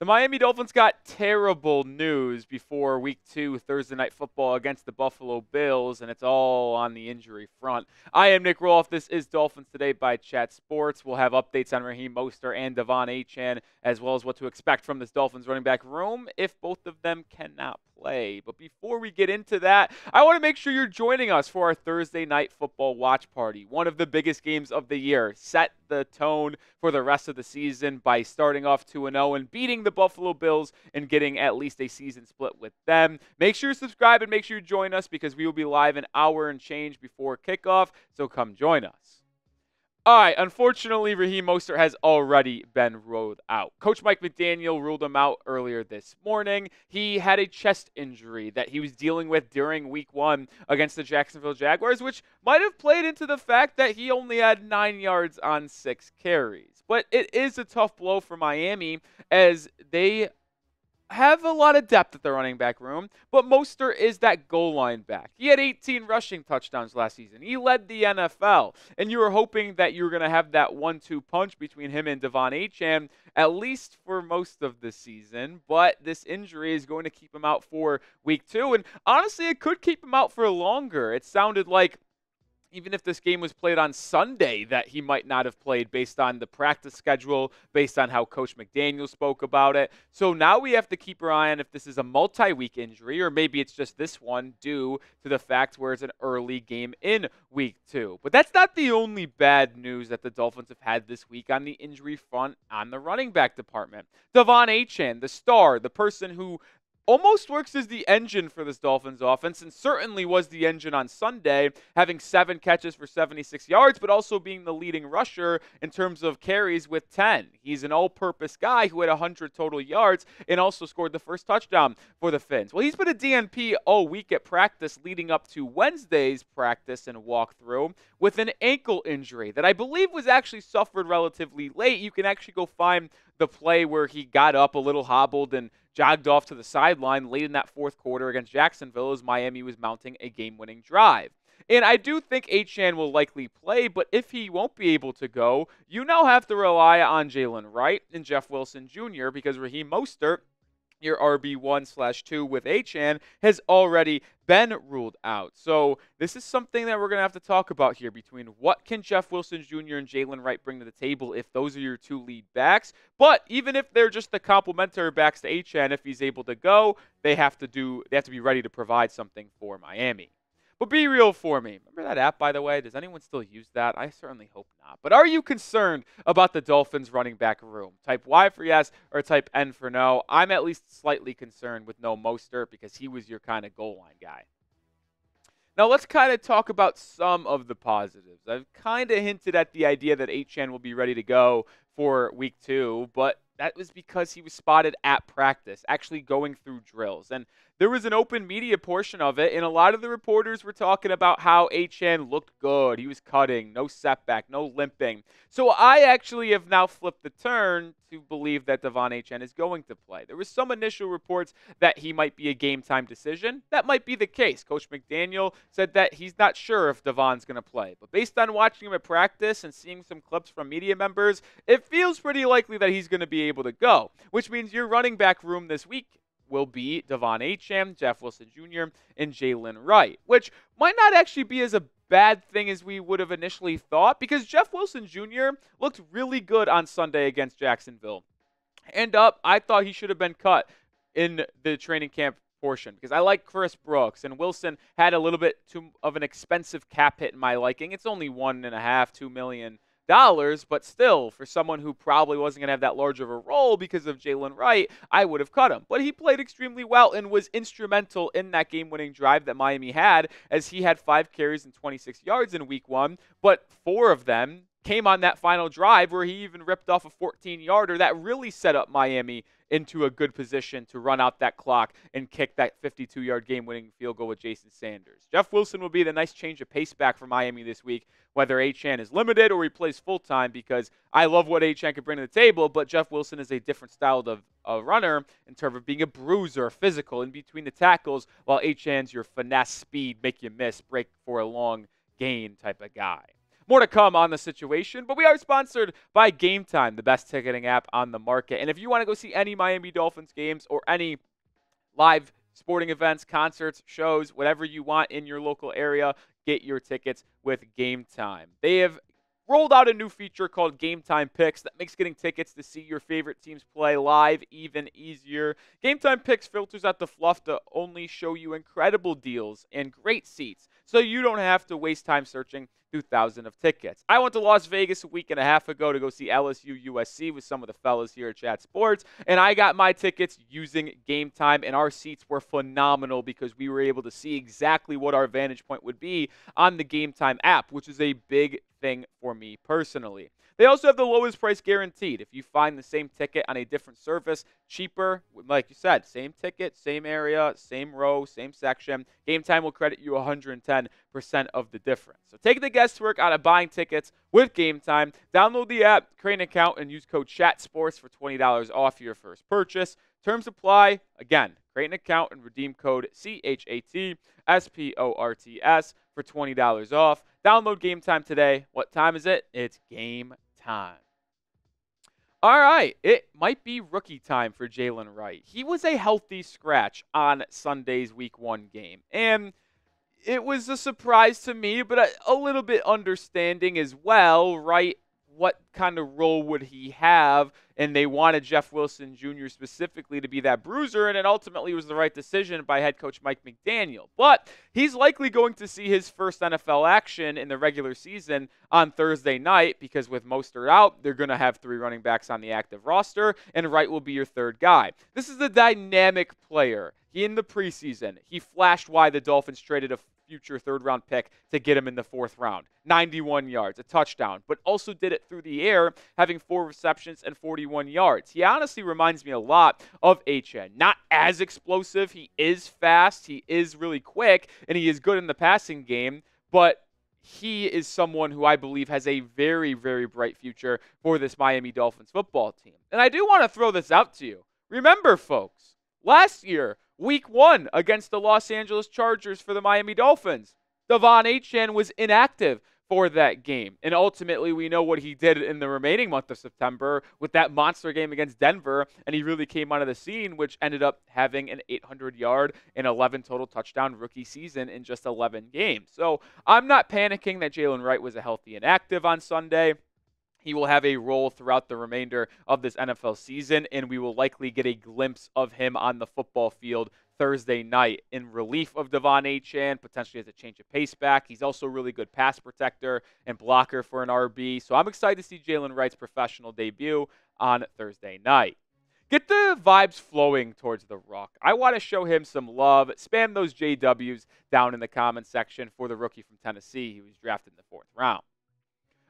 Miami Dolphins got terrible news before Week 2 Thursday Night Football against the Buffalo Bills, and it's all on the injury front. I am Nic Rohloff. This is Dolphins Today by Chat Sports. We'll have updates on Raheem Mostert and Achane, as well as what to expect from this Dolphins running back room if both of them cannot play. But before we get into that, I want to make sure you're joining us for our Thursday Night Football watch party, one of the biggest games of the year. Set the tone for the rest of the season by starting off 2-0 and beating the Buffalo Bills and getting at least a season split with them. Make sure you subscribe and make sure you join us because we will be live an hour and change before kickoff, so come join us. All right, unfortunately, Raheem Mostert has already been ruled out. Coach Mike McDaniel ruled him out earlier this morning. He had a chest injury that he was dealing with during Week 1 against the Jacksonville Jaguars, which might have played into the fact that he only had 9 yards on 6 carries. But it is a tough blow for Miami as they have a lot of depth at the running back room, but Mostert is that goal line back. He had 18 rushing touchdowns last season. He led the NFL, and you were hoping that you were going to have that 1-2 punch between him and Achane at least for most of the season, but this injury is going to keep him out for Week 2, and honestly, it could keep him out for longer. It sounded like even if this game was played on Sunday, that he might not have played based on the practice schedule, based on how Coach McDaniel spoke about it. So now we have to keep our eye on if this is a multi-week injury or maybe it's just this one due to the fact where it's an early game in Week 2. But that's not the only bad news that the Dolphins have had this week on the injury front on the running back department. Achane, the star, the person who almost works as the engine for this Dolphins offense and certainly was the engine on Sunday, having 7 catches for 76 yards, but also being the leading rusher in terms of carries with 10. He's an all-purpose guy who had 100 total yards and also scored the first touchdown for the Fins. Well, he's been a DNP all week at practice leading up to Wednesday's practice and walkthrough with an ankle injury that I believe was actually suffered relatively late. You can actually go find the play where he got up a little hobbled and jogged off to the sideline late in that fourth quarter against Jacksonville as Miami was mounting a game-winning drive. And I do think Achane will likely play, but if he won't be able to go, you now have to rely on Jaylen Wright and Jeff Wilson Jr. because Raheem Mostert, your RB1/2 with Achane, has already been ruled out. So this is something that we're going to have to talk about here between what can Jeff Wilson Jr. and Jaylen Wright bring to the table if those are your 2 lead backs. But even if they're just the complementary backs to Achane, if he's able to go, they have to be ready to provide something for Miami. But be real for me. Remember that app, by the way? Does anyone still use that? I certainly hope not. But are you concerned about the Dolphins running back room? Type Y for yes or type N for no. I'm at least slightly concerned with no Mostert because he was your kind of goal line guy. Now let's kind of talk about some of the positives. I've kind of hinted at the idea that Achane will be ready to go for Week 2, but that was because he was spotted at practice, actually going through drills. And there was an open media portion of it, and a lot of the reporters were talking about how Achane looked good. He was cutting, no setback, no limping. So I actually have now flipped the turn to believe that Achane is going to play. There was some initial reports that he might be a game-time decision. That might be the case. Coach McDaniel said that he's not sure if Devon's going to play. But based on watching him at practice and seeing some clips from media members, it feels pretty likely that he's going to be able to go, which means your running back room this week will be Achane, Jeff Wilson Jr., and Jaylen Wright, which might not actually be as a bad thing as we would have initially thought because Jeff Wilson Jr. looked really good on Sunday against Jacksonville. I thought he should have been cut in the training camp portion because I like Chris Brooks, and Wilson had a little bit too of an expensive cap hit in my liking. It's only $1.5–2 million. But still, for someone who probably wasn't going to have that large of a role because of Jaylen Wright, I would have cut him. But he played extremely well and was instrumental in that game-winning drive that Miami had, as he had 5 carries and 26 yards in Week 1, but 4 of them came on that final drive where he even ripped off a 14-yarder that really set up Miami into a good position to run out that clock and kick that 52-yard game-winning field goal with Jason Sanders. Jeff Wilson will be the nice change of pace back for Miami this week, whether Achane is limited or he plays full-time, because I love what Achane can bring to the table, but Jeff Wilson is a different style of runner in terms of being a bruiser, physical, in between the tackles, while Achane's your finesse, speed, make you miss, break for a long gain type of guy. More to come on the situation, but we are sponsored by Game Time, the best ticketing app on the market. And if you want to go see any Miami Dolphins games or any live sporting events, concerts, shows, whatever you want in your local area, get your tickets with Game Time. They have rolled out a new feature called Game Time Picks that makes getting tickets to see your favorite teams play live even easier. Game Time Picks filters out the fluff to only show you incredible deals and great seats, so you don't have to waste time searching through thousands of tickets. I went to Las Vegas a week and a half ago to go see LSU USC with some of the fellas here at Chat Sports, and I got my tickets using Game Time, and our seats were phenomenal because we were able to see exactly what our vantage point would be on the Game Time app, which is a big thing for me personally. They also have the lowest price guaranteed. If you find the same ticket on a different service, cheaper, like you said, same ticket, same area, same row, same section, Game Time will credit you 110% of the difference. So take the guesswork out of buying tickets with Game Time. Download the app, create an account, and use code CHATSPORTS for $20 off your first purchase. Terms apply. Again, create an account and redeem code CHATSPORTS for $20 off. Download Game Time today. What time is it? It's game time. All right, it might be rookie time for Jaylen Wright. He was a healthy scratch on Sunday's Week 1 game, and it was a surprise to me, but a little bit understanding as well, right? What kind of role would he have? And they wanted Jeff Wilso Jr. specifically to be that bruiser, and it ultimately was the right decision by head coach Mike McDaniel. But he's likely going to see his first NFL action in the regular season on Thursday night because with Mostert out, they're going to have 3 running backs on the active roster, and Wright will be your third guy. This is a dynamic player. In the preseason, he flashed why the Dolphins traded a future third-round pick to get him in the 4th round. 91 yards, a touchdown, but also did it through the air, having 4 receptions and 41 yards. He honestly reminds me a lot of Achane. Not as explosive. He is fast. He is really quick, and he is good in the passing game, but he is someone who I believe has a very, very bright future for this Miami Dolphins football team. And I do want to throw this out to you. Remember, folks, last year, Week 1 against the Los Angeles Chargers for the Miami Dolphins, Achane was inactive for that game. And ultimately, we know what he did in the remaining month of September with that monster game against Denver, and he really came out of the scene, which ended up having an 800-yard and 11 total touchdown rookie season in just 11 games. So I'm not panicking that Jaylen Wright was a healthy inactive on Sunday. He will have a role throughout the remainder of this NFL season, and we will likely get a glimpse of him on the football field Thursday night in relief of Achane, potentially as a change of pace back. He's also a really good pass protector and blocker for an RB. So I'm excited to see Jaylen Wright's professional debut on Thursday night. Get the vibes flowing towards the Rook. I want to show him some love. Spam those JWs down in the comment section for the rookie from Tennessee who was drafted in the 4th round.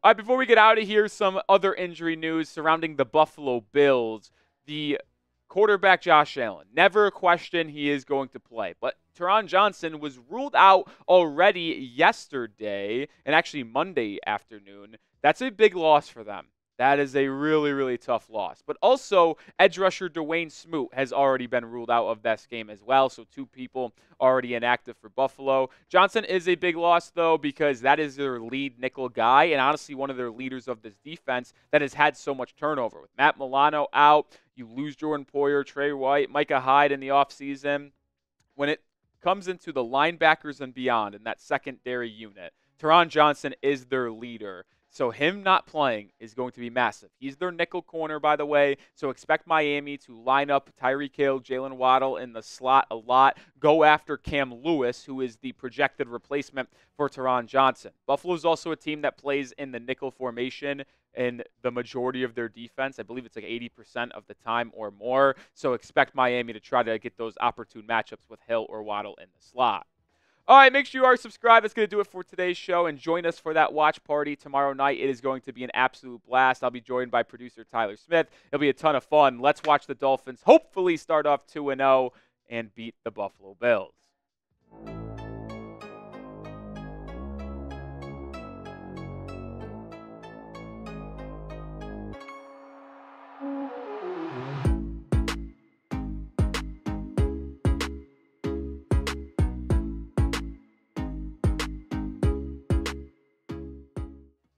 All right, before we get out of here, some other injury news surrounding the Buffalo Bills. The quarterback Josh Allen, never a question he is going to play. But Taron Johnson was ruled out already yesterday and actually Monday afternoon. That's a big loss for them. That is a really, really tough loss. But also, edge rusher Dwayne Smoot has already been ruled out of this game as well. So 2 people already inactive for Buffalo. Johnson is a big loss, though, because that is their lead nickel guy and honestly one of their leaders of this defense that has had so much turnover. With Matt Milano out, you lose Jordan Poyer, Trey White, Micah Hyde in the offseason. When it comes into the linebackers and beyond in that secondary unit, Taron Johnson is their leader. So him not playing is going to be massive. He's their nickel corner, by the way, so expect Miami to line up Tyreek Hill, Jalen Waddle in the slot a lot, go after Cam Lewis, who is the projected replacement for Taron Johnson. Buffalo's also a team that plays in the nickel formation in the majority of their defense. I believe it's like 80% of the time or more, so expect Miami to try to get those opportune matchups with Hill or Waddle in the slot. All right, make sure you are subscribed. That's going to do it for today's show. And join us for that watch party tomorrow night. It is going to be an absolute blast. I'll be joined by producer Tyler Smith. It'll be a ton of fun. Let's watch the Dolphins hopefully start off 2-0 and beat the Buffalo Bills.